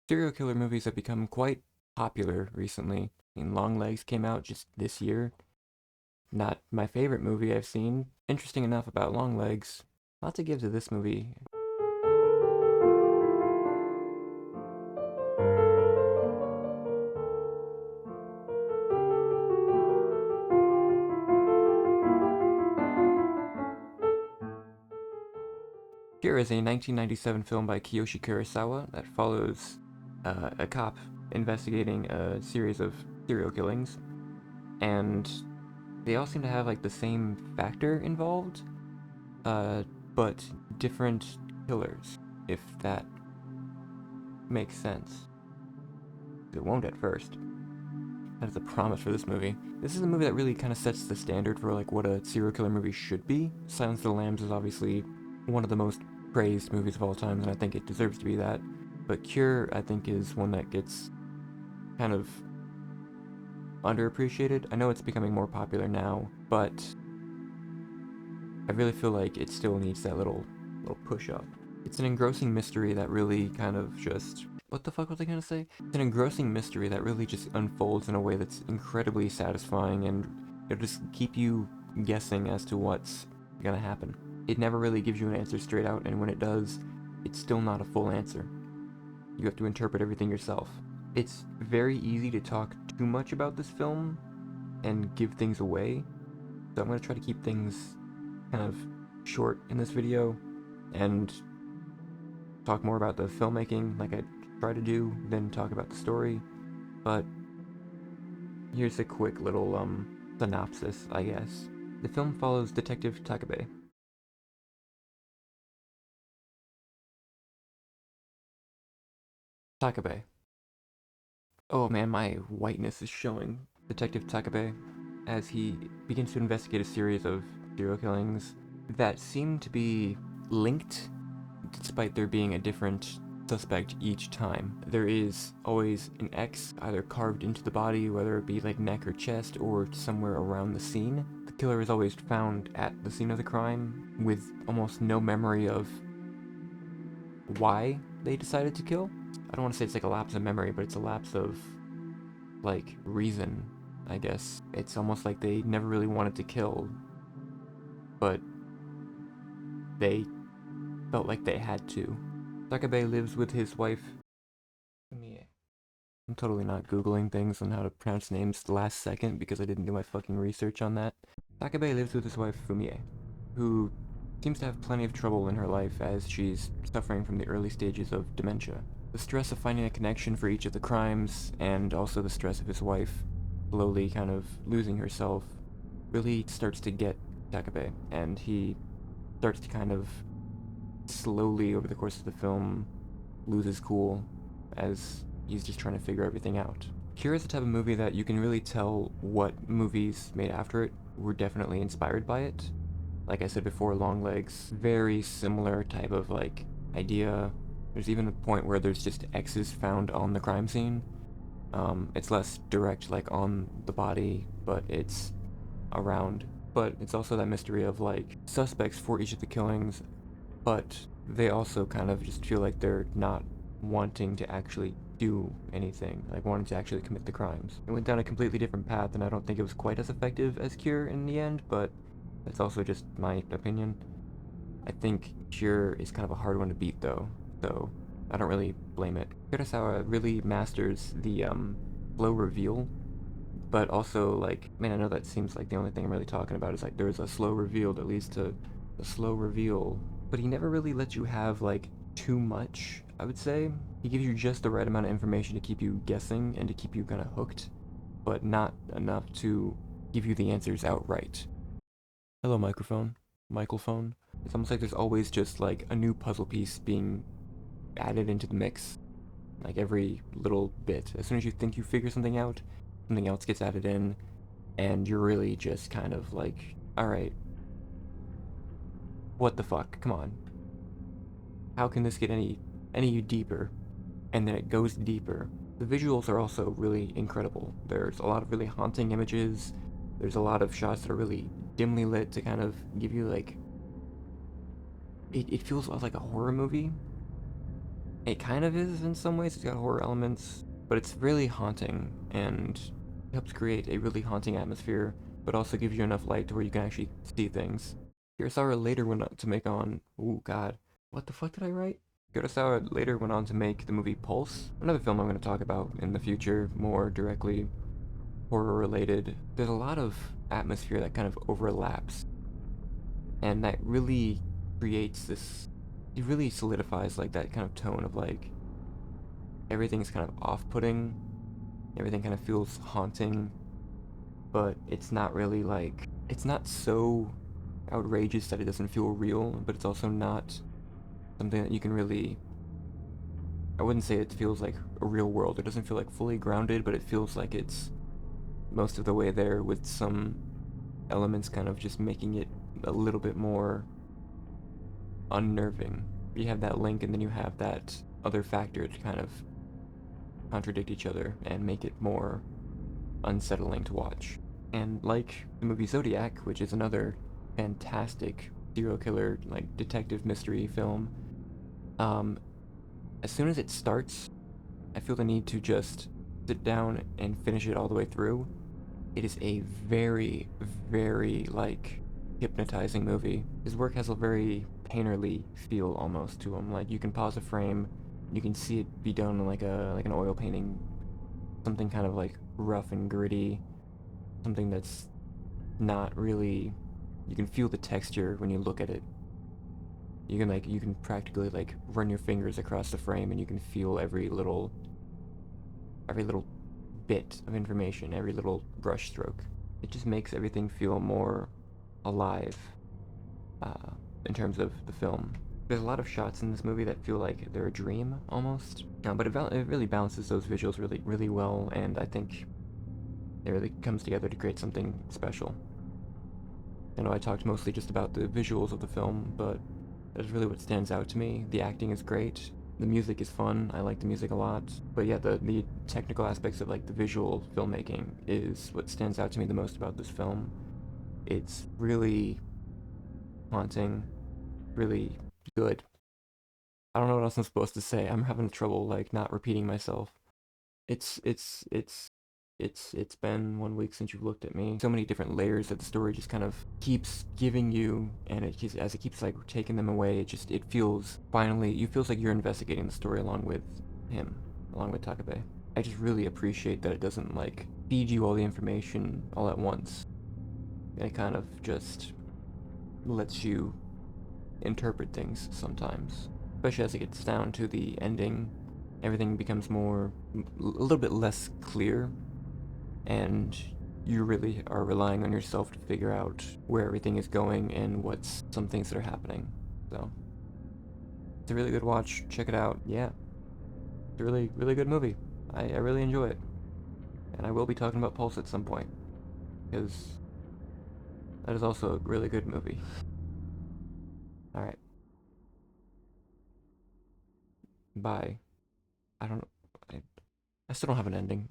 Serial killer movies have become quite popular recently. I mean, Longlegs came out just this year. Not my favorite movie I've seen. Interesting enough about Longlegs. A lot to give to this movie. Here is a 1997 film by Kiyoshi Kurasawa that follows a cop investigating a series of serial killings, and they all seem to have like the same factor involved, uh, but different killers, if that makes sense. It won't at first. That is a promise for this movie. This is a movie that really kind of sets the standard for like what a serial killer movie should be. Silence of the Lambs is obviously one of the most praised movies of all time, and I think it deserves to be that. But Cure, I think, is one that gets kind of underappreciated. I know it's becoming more popular now, but I really feel like it still needs that little push up. It's an engrossing mystery that really kind of just what the fuck was I gonna say? It's an engrossing mystery that really just unfolds in a way that's incredibly satisfying, and it'll just keep you guessing as to what's gonna happen. It never really gives you an answer straight out, and when it does, it's still not a full answer. You have to interpret everything yourself. It's very easy to talk too much about this film and give things away, so I'm gonna try to keep things kind of short in this video and talk more about the filmmaking like I try to do, then talk about the story. But here's a quick little synopsis, I guess. The film follows Detective Takabe. Takabe. Oh man, my whiteness is showing. Detective Takabe, as he begins to investigate a series of serial killings that seem to be linked despite there being a different suspect each time. There is always an X either carved into the body, whether it be like neck or chest or somewhere around the scene. The killer is always found at the scene of the crime with almost no memory of why they decided to kill. I don't want to say it's like a lapse of memory, but it's a lapse of like reason, I guess. It's almost like they never really wanted to kill, but they felt like they had to. Takabe lives with his wife, Mie. I'm totally not Googling things on how to pronounce names the last second because I didn't do my fucking research on that. Takabe lives with his wife, Fumie, who seems to have plenty of trouble in her life as she's suffering from the early stages of dementia. The stress of finding a connection for each of the crimes, and also the stress of his wife slowly kind of losing herself, really starts to get Takabe, and he starts to kind of slowly over the course of the film loses cool as he's just trying to figure everything out. Cure is the type of movie that you can really tell what movies made after it were definitely inspired by it. Like I said before, Longlegs, very similar type of like idea. There's even a point where there's just X's found on the crime scene. It's less direct like on the body, but it's around. But it's also that mystery of like suspects for each of the killings, but they also kind of just feel like they're not wanting to actually do anything, like wanting to actually commit the crimes. It went down a completely different path, and I don't think it was quite as effective as Cure in the end, but that's also just my opinion. I think Cure is kind of a hard one to beat though, so I don't really blame it. Kurosawa really masters the slow reveal, but also like, man, I know that seems like the only thing I'm really talking about is like there's a slow reveal that leads to a slow reveal, but he never really lets you have like too much, I would say. He gives you just the right amount of information to keep you guessing and to keep you kind of hooked, but not enough to give you the answers outright. Hello, microphone. Microphone. It's almost like there's always just like a new puzzle piece being added into the mix. Like every little bit. As soon as you think you figure something out, something else gets added in, and you're really just kind of like, alright, what the fuck? Come on. How can this get any deeper? And then it goes deeper. The visuals are also really incredible. There's a lot of really haunting images. There's a lot of shots that are really dimly lit to kind of give you like it feels like a horror movie, It kind of is in some ways. It's got horror elements, but it's really haunting and helps create a really haunting atmosphere, but also gives you enough light to where you can actually see things. Kurosawa later went on to make on. Oh God, what the fuck did I write? Kurosawa later went on to make the movie Pulse, another film I'm going to talk about in the future, more directly horror related. There's a lot of atmosphere that kind of overlaps, and that really creates this. It really solidifies like that kind of tone of like everything's kind of off-putting. Everything kind of feels haunting, but it's not really like it's not so outrageous that it doesn't feel real, but it's also not something that you can really. I wouldn't say it feels like a real world. It doesn't feel like fully grounded, but it feels like it's most of the way there with some elements kind of just making it a little bit more unnerving. You have that link and then you have that other factor to kind of contradict each other and make it more unsettling to watch. And like the movie Zodiac, which is another fantastic serial killer like detective mystery film, um, as soon as it starts, I feel the need to just sit down and finish it all the way through. It is a very, very like hypnotizing movie. His work has a very painterly feel almost to him. Like you can pause a frame, you can see it be done like an oil painting, something kind of like rough and gritty, something that's not really. You can feel the texture when you look at it. You can practically like run your fingers across the frame and you can feel every little bit of information, every little brush stroke. It just makes everything feel more alive uh, in terms of the film. There's a lot of shots in this movie that feel like they're a dream almost, but it really balances those visuals really well, and I think it really comes together to create something special. I know I talked mostly just about the visuals of the film, but that's really what stands out to me. The acting is great. The music is fun. I like the music a lot. But yeah, the technical aspects of like the visual filmmaking is what stands out to me the most about this film. It's really haunting, really good. I don't know what else I'm supposed to say. I'm having trouble like not repeating myself. It's it's it's it's been 1 week since you've looked at me. So many different layers that the story just kind of keeps giving you, and it just as it keeps like taking them away, it feels finally you feels like you're investigating the story along with him, along with Takabe. I just really appreciate that it doesn't like feed you all the information all at once. And it kind of just lets you interpret things sometimes, especially as it gets down to the ending. Everything becomes a little bit less clear, and you really are relying on yourself to figure out where everything is going and what's some things that are happening. So it's a really good watch. Check it out. Yeah, it's a really good movie. I really enjoy it, and I will be talking about Pulse at some point because that is also a really good movie. All right, bye. I don't. I, I still don't have an ending.